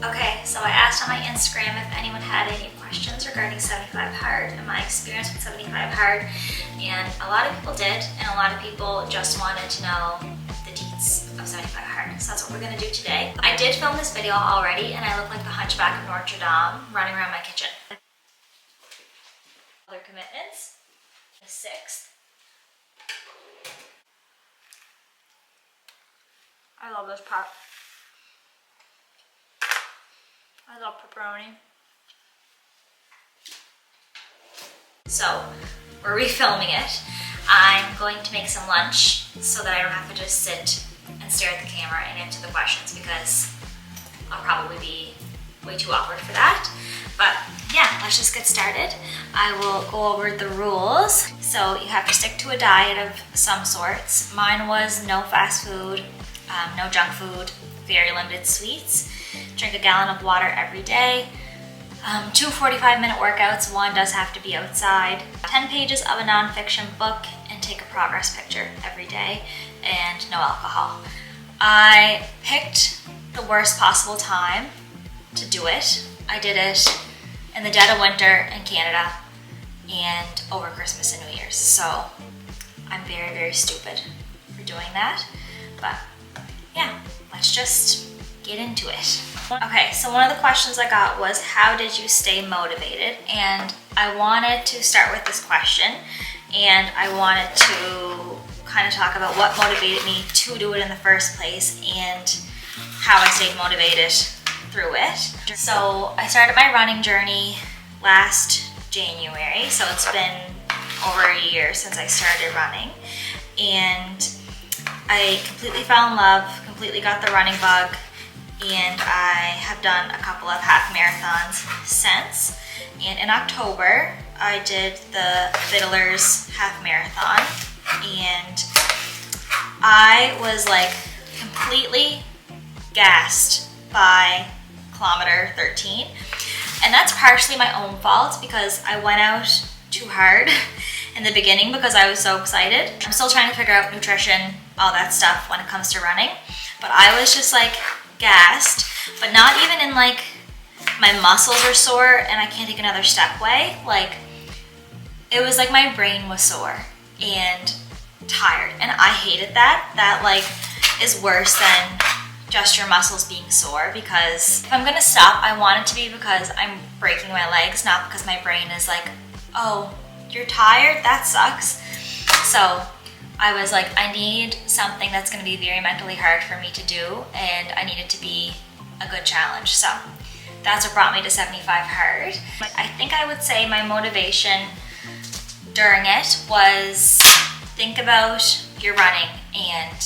Okay, so I asked on my Instagram if anyone had any questions regarding 75 hard and my experience with 75 hard, and a lot of people did, and a lot of people just wanted to know the deets of 75 hard. So that's what we're gonna do today. I did film this video already, and I look like the Hunchback of Notre Dame running around my kitchen. Other commitments, the 6th. I love this part. I love pepperoni. So, we're refilming it. I'm going to make some lunch so that I don't have to just sit and stare at the camera and answer the questions, because I'll probably be way too awkward for that. But yeah, let's just get started. I will go over the rules. So you have to stick to a diet of some sorts. Mine was no fast food, no junk food, very limited sweets. Drink a gallon of water every day. 2 45-minute workouts, one does have to be outside. 10 pages of a nonfiction book, and take a progress picture every day, and no alcohol. I picked the worst possible time to do it. I did it in the dead of winter in Canada and over Christmas and New Year's. So I'm very, very stupid for doing that. But yeah, let's just get into it. Okay, so one of the questions I got was, how did you stay motivated? And I wanted to start with this question, and I wanted to kind of talk about what motivated me to do it in the first place and how I stayed motivated through it. So I started my running journey last January, so it's been over a year since I started running, and I completely fell in love, completely got the running bug, and I have done a couple of half marathons since. And in October, I did the Fiddlers half marathon, and I was like completely gassed by kilometer 13. And that's partially my own fault, because I went out too hard in the beginning because I was so excited. I'm still trying to figure out nutrition, all that stuff when it comes to running. But I was just like gassed, but not even in like my muscles are sore and I can't take another step way. Like, it was like my brain was sore and tired, and I hated that. That like is worse than just your muscles being sore, because if I'm gonna stop, I want it to be because I'm breaking my legs, not because my brain is like, oh, you're tired? That sucks. So I was like, I need something that's gonna be very mentally hard for me to do, and I need it to be a good challenge. So that's what brought me to 75 hard. I think I would say my motivation during it was, think about your running and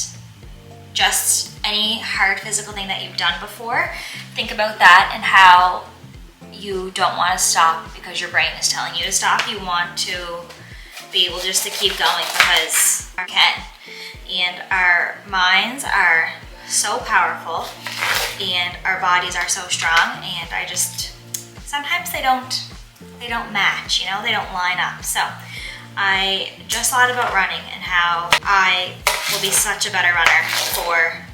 just any hard physical thing that you've done before. Think about that and how you don't want to stop because your brain is telling you to stop. You want to be able just to keep going because you can. And our minds are so powerful and our bodies are so strong, and I just, sometimes they don't match, you know, they don't line up. So I just thought about running and how I will be such a better runner for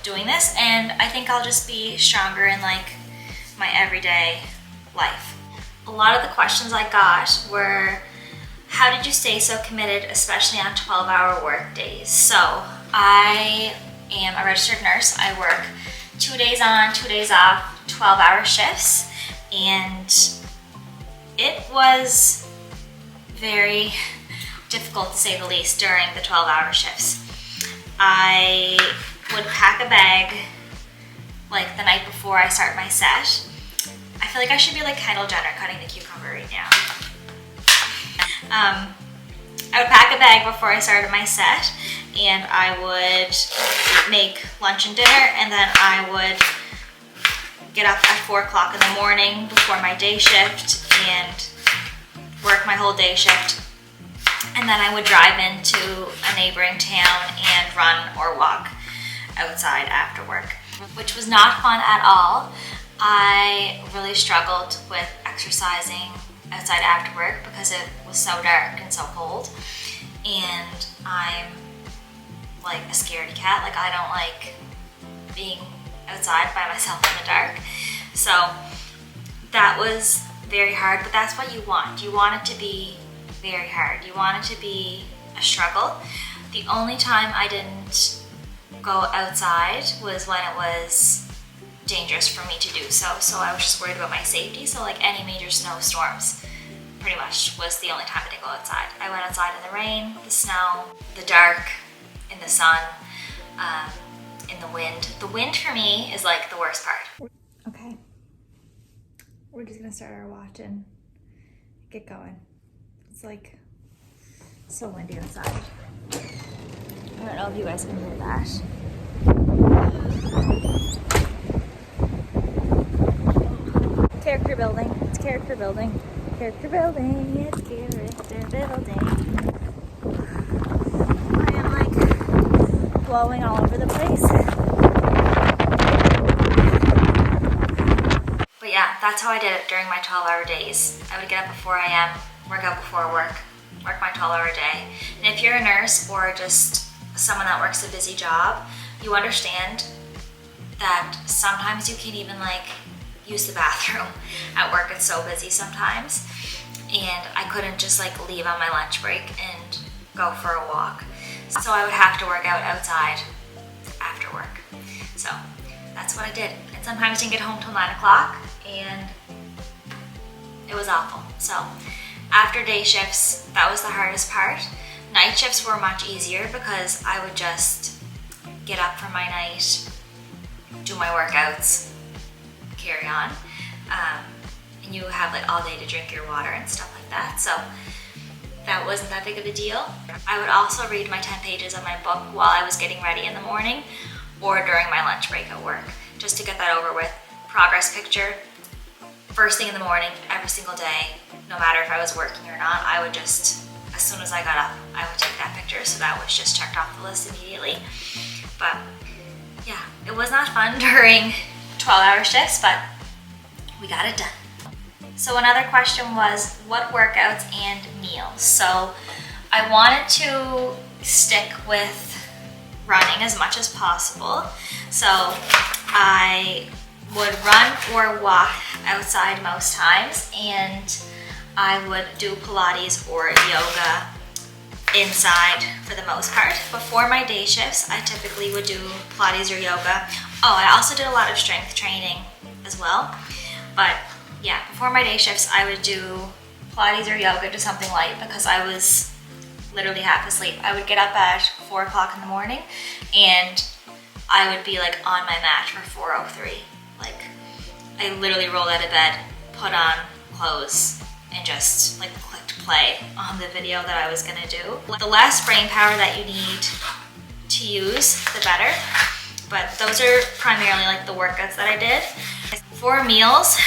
doing this, and I think I'll just be stronger in like my everyday life. A lot of the questions I got were, how did you stay so committed, especially on 12-hour work days? So I am a registered nurse. I work 2 days on, 2 days off, 12-hour shifts, and it was very difficult to say the least during the 12-hour shifts. I would pack a bag like the night before I start my set. I feel like I should be like Kendall Jenner cutting the cucumber right now. I would pack a bag before I started my set, and I would make lunch and dinner, and then I would get up at 4 o'clock in the morning before my day shift and work my whole day shift. And then I would drive into a neighboring town and run or walk outside after work, which was not fun at all. I really struggled with exercising outside after work because it was so dark and so cold, and I'm like a scaredy cat. Like, I don't like being outside by myself in the dark. So that was very hard, but that's what you want. You want it to be very hard. You want it to be a struggle. The only time I didn't go outside was when it was dangerous for me to do so. So I was just worried about my safety. So like any major snowstorms pretty much was the only time I didn't go outside. I went outside in the rain, the snow, the dark, in the sun, in the wind. The wind for me is like the worst part. Okay, we're just gonna start our watch and get going. It's like so windy outside. I don't know if you guys can hear that. Character building. It's character building. Character building. It's character building. I am like blowing all over the place. But yeah, that's how I did it during my 12-hour days. I would get up before I am, work out before work my 12-hour day. And if you're a nurse or just someone that works a busy job, you understand that sometimes you can't even like use the bathroom at work. It's so busy sometimes, and I couldn't just like leave on my lunch break and go for a walk. So I would have to work out outside after work. So that's what I did. And sometimes I didn't get home till 9 o'clock, and it was awful. So after day shifts, that was the hardest part. Night shifts were much easier because I would just get up from my night, do my workouts, carry on. And you have like all day to drink your water and stuff like that. So that wasn't that big of a deal. I would also read my 10 pages of my book while I was getting ready in the morning or during my lunch break at work, just to get that over with. Progress picture, first thing in the morning, every single day, no matter if I was working or not, I would just, as soon as I got up, I would take that picture, so that was just checked off the list immediately. But yeah, it was not fun during 12-hour shifts, but we got it done. So another question was, what workouts and meals? So I wanted to stick with running as much as possible. So I would run or walk outside most times, and I would do Pilates or yoga inside for the most part. Before my day shifts, I typically would do Pilates or yoga. Oh, I also did a lot of strength training as well. But yeah, before my day shifts, I would do Pilates or yoga, do something light, because I was literally half asleep. I would get up at 4 o'clock in the morning, and I would be like on my mat for 4:03. Like, I literally rolled out of bed, put on clothes, and just like clicked play on the video that I was gonna do. The less brain power that you need to use, the better. But those are primarily like the workouts that I did. For meals,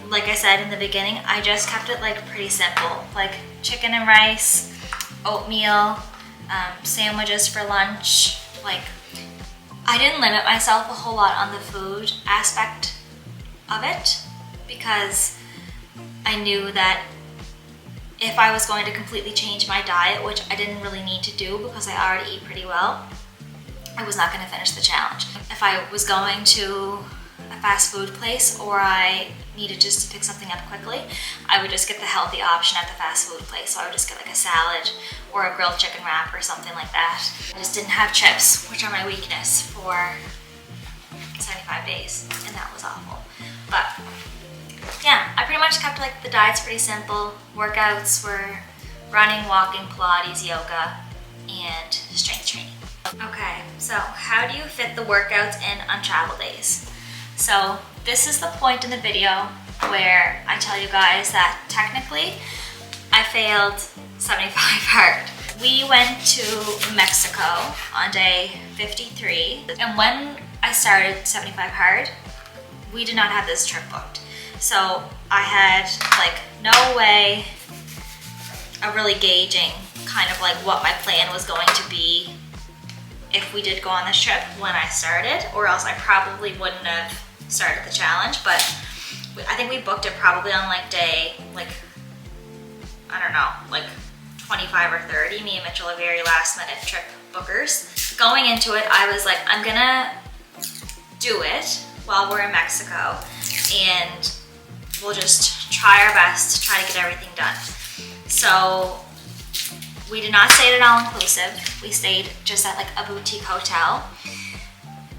like I said in the beginning, I just kept it like pretty simple, like chicken and rice, oatmeal, sandwiches for lunch. Like, I didn't limit myself a whole lot on the food aspect of it, because I knew that if I was going to completely change my diet, which I didn't really need to do because I already eat pretty well, I was not going to finish the challenge. If I was going to a fast food place or I needed just to pick something up quickly, I would just get the healthy option at the fast food place. So I would just get like a salad or a grilled chicken wrap or something like that. I just didn't have chips, which are my weakness, for 75 days, and that was awful. But yeah, I pretty much kept like the diets pretty simple. Workouts were running, walking, Pilates, yoga, and strength training. Okay, so how do you fit the workouts in on travel days? So this is the point in the video where I tell you guys that technically I failed 75 hard. We went to Mexico on day 53, and when I started 75 hard, we did not have this trip booked. So I had like no way of really gauging kind of like what my plan was going to be if we did go on this trip when I started, or else I probably wouldn't have started the challenge. But I think we booked it probably on like day, like, I don't know, like 25 or 30. Me and Mitchell are very last minute trip bookers. Going into it, I was like, I'm gonna do it, while we're in Mexico, and we'll just try our best to try to get everything done. So we did not stay at an all-inclusive. We stayed just at like a boutique hotel.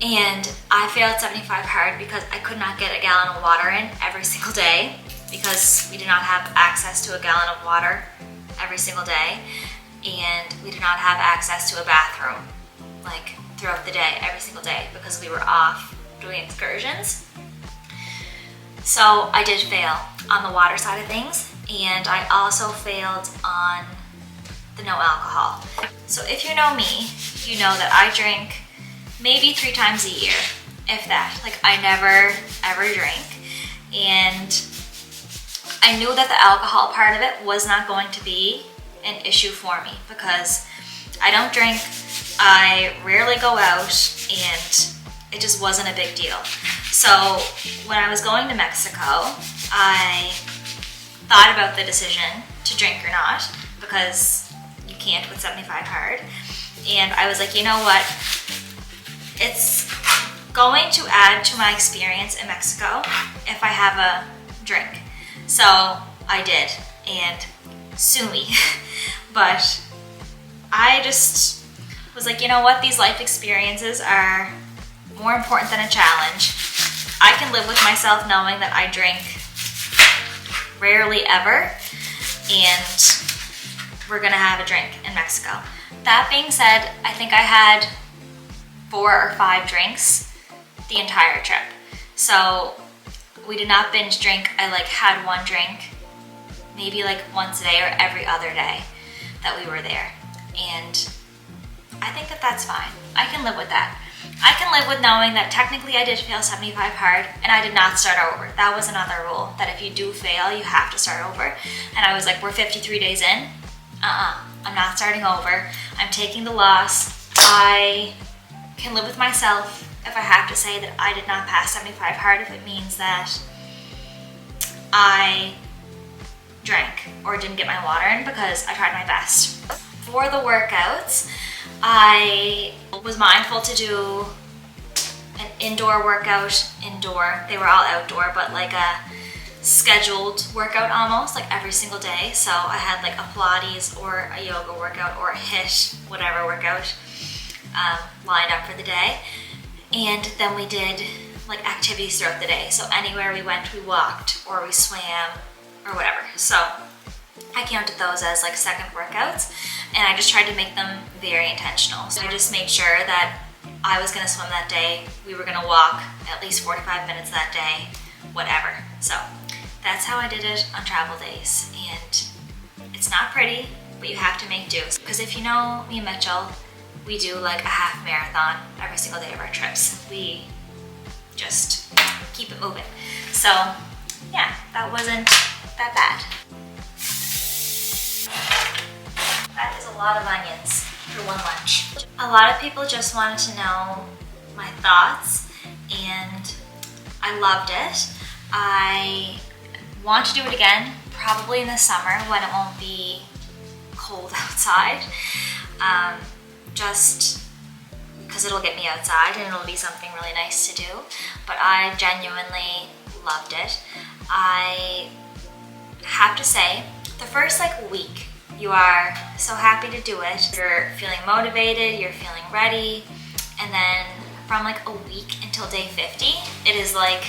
And I failed 75 hard because I could not get a gallon of water in every single day because we did not have access to a gallon of water every single day. And we did not have access to a bathroom like throughout the day, every single day, because we were off doing excursions. So I did fail on the water side of things, and I also failed on the no alcohol. So if you know me, you know that I drink maybe 3 times a year, if that. Like, I never ever drink. And I knew that the alcohol part of it was not going to be an issue for me because I don't drink, I rarely go out, and it just wasn't a big deal. So when I was going to Mexico, I thought about the decision to drink or not, because you can't with 75 hard. And I was like, you know what? It's going to add to my experience in Mexico if I have a drink. So I did, and sue me. But I just was like, you know what? These life experiences are more important than a challenge. I can live with myself knowing that I drink rarely ever, and we're gonna have a drink in Mexico. That being said, I think I had 4 or 5 drinks the entire trip. So we did not binge drink. I like had 1 drink maybe like once a day or every other day that we were there. And I think that that's fine. I can live with that. I can live with knowing that technically I did fail 75 hard and I did not start over. That was another rule, that if you do fail, you have to start over. And I was like, we're 53 days in. I'm not starting over. I'm taking the loss. I can live with myself if I have to say that I did not pass 75 hard, if it means that I drank or didn't get my water in, because I tried my best. For the workouts, I was mindful to do an indoor workout, they were all outdoor, but like a scheduled workout almost, like every single day. So I had like a Pilates or a yoga workout or a HIIT, whatever workout, lined up for the day. And then we did like activities throughout the day. So anywhere we went, we walked or we swam or whatever. So I counted those as like second workouts, and I just tried to make them very intentional. So I just made sure that I was gonna swim that day, we were gonna walk at least 45 minutes that day, whatever. So that's how I did it on travel days. And it's not pretty, but you have to make do. Because if you know me and Mitchell, we do like a half marathon every single day of our trips. We just keep it moving. So yeah, that wasn't that bad. That is a lot of onions for one lunch. A lot of people just wanted to know my thoughts, and I loved it. I want to do it again, probably in the summer when it won't be cold outside. Just because it'll get me outside and it'll be something really nice to do. But I genuinely loved it. I have to say, the first like week, you are so happy to do it. You're feeling motivated, you're feeling ready. And then from like a week until day 50, it is like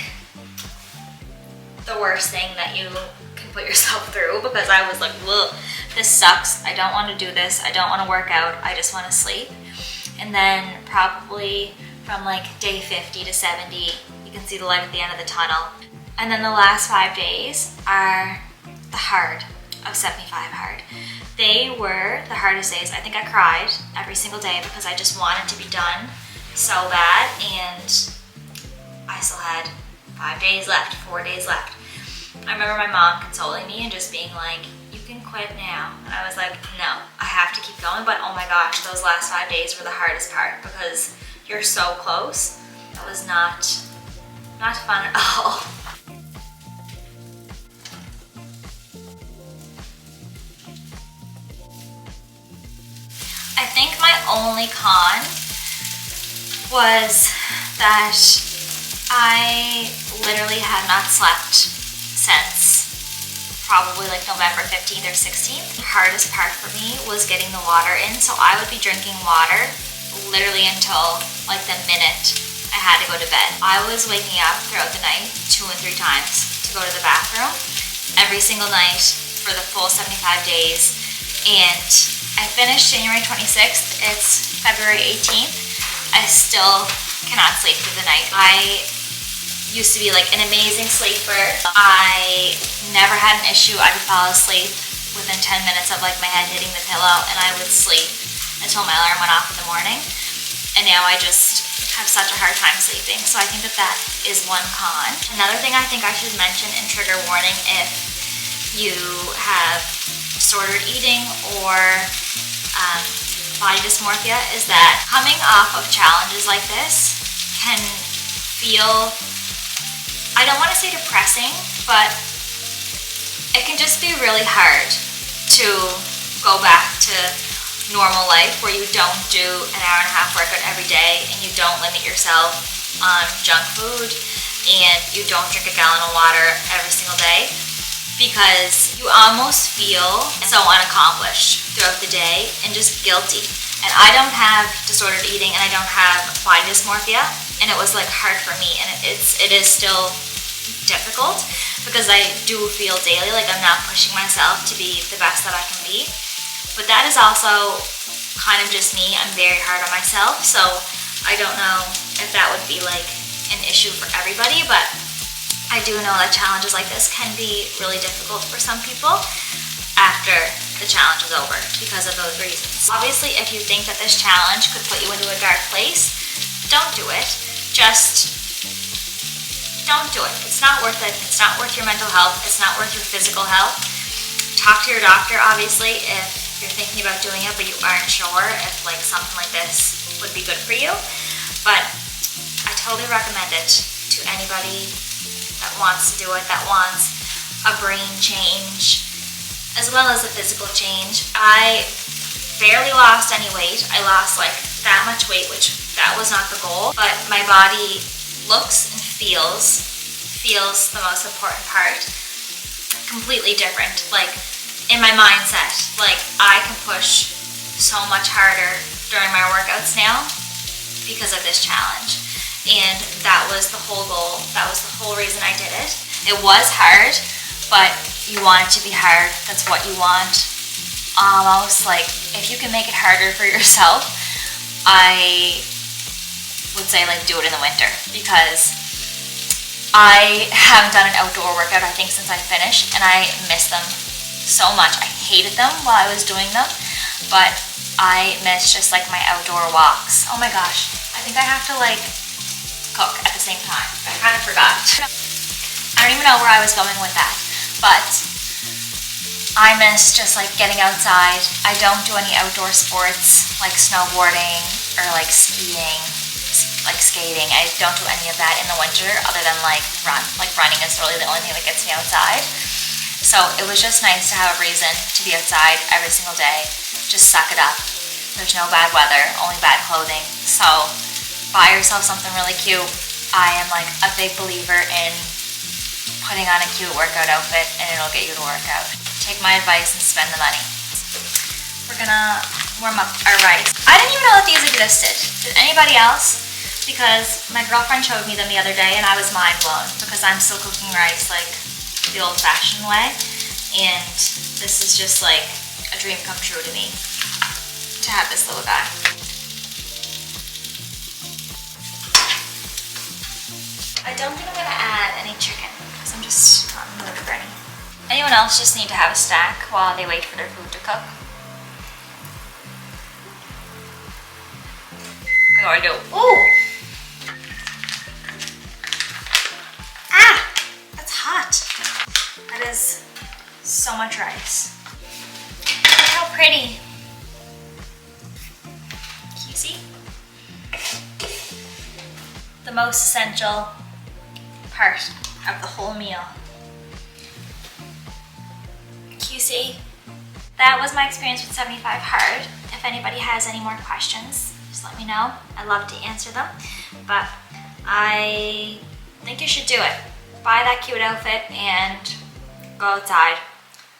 the worst thing that you can put yourself through, because I was like, ugh, this sucks. I don't want to do this. I don't want to work out. I just want to sleep. And then probably from like day 50 to 70, you can see the light at the end of the tunnel. And then the last 5 days are the hard of 75 hard. They were the hardest days. I think I cried every single day because I just wanted to be done so bad, and I still had 5 days left, 4 days left. I remember my mom consoling me and just being like, you can quit now. And I was like, no, I have to keep going. But oh my gosh, those last 5 days were the hardest part because you're so close. That was not fun at all. I think my only con was that I literally had not slept since probably like November 15th or 16th. The hardest part for me was getting the water in, so I would be drinking water literally until like the minute I had to go to bed. I was waking up throughout the night 2 and 3 times to go to the bathroom every single night for the full 75 days. And I finished January 26th, it's February 18th. I still cannot sleep through the night. I used to be like an amazing sleeper. I never had an issue. I could fall asleep within 10 minutes of like my head hitting the pillow, and I would sleep until my alarm went off in the morning. And now I just have such a hard time sleeping. So I think that that is one con. Another thing I think I should mention in trigger warning, if you have disordered eating or body dysmorphia, is that coming off of challenges like this can feel, I don't want to say depressing, but it can just be really hard to go back to normal life where you don't do an hour and a half workout every day and you don't limit yourself on junk food and you don't drink a gallon of water every single day, because you almost feel so unaccomplished throughout the day and just guilty. And I don't have disordered eating and I don't have body dysmorphia, and it was like hard for me, and it is still difficult because I do feel daily like I'm not pushing myself to be the best that I can be. But that is also kind of just me. I'm very hard on myself, so I don't know if that would be like an issue for everybody, but I do know that challenges like this can be really difficult for some people after the challenge is over because of those reasons. Obviously, if you think that this challenge could put you into a dark place, don't do it. Just don't do it. It's not worth it. It's not worth your mental health. It's not worth your physical health. Talk to your doctor, obviously, if you're thinking about doing it, but you aren't sure if like something like this would be good for you. But I totally recommend it to anybody that wants to do it, that wants a brain change as well as a physical change. I barely lost any weight. I lost like that much weight, which that was not the goal, but my body looks and feels the most important part completely different. Like in my mindset, like I can push so much harder during my workouts now because of this challenge. And that was the whole goal. That was the whole reason I did it. It was hard, but you want it to be hard. That's what you want. Almost like if you can make it harder for yourself, I would say like do it in the winter, because I haven't done an outdoor workout I think since I finished, and I miss them so much. I hated them while I was doing them, but I miss just like my outdoor walks. Oh my gosh, I think I have to like cook at the same time. I kind of forgot. I don't even know where I was going with that, but I miss just like getting outside. I don't do any outdoor sports like snowboarding or like skiing, like skating. I don't do any of that in the winter other than like run. Like running is really the only thing that gets me outside. So it was just nice to have a reason to be outside every single day. Just suck it up. There's no bad weather, only bad clothing. So buy yourself something really cute. I am like a big believer in putting on a cute workout outfit and it'll get you to work out. Take my advice and spend the money. We're gonna warm up our rice. I didn't even know that these existed. Did anybody else? Because my girlfriend showed me them the other day and I was mind blown, because I'm still cooking rice like the old fashioned way. And this is just like a dream come true to me to have this little guy. I don't think I'm gonna add any chicken because I'm just not in the mood for any. Anyone else just need to have a snack while they wait for their food to cook? I know I do. Ooh! Ah! That's hot. That is so much rice. Look how pretty. Can you see? The most essential part of the whole meal. Can you see? That was my experience with 75 Hard. If anybody has any more questions, just let me know. I'd love to answer them. But I think you should do it. Buy that cute outfit and go outside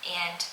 and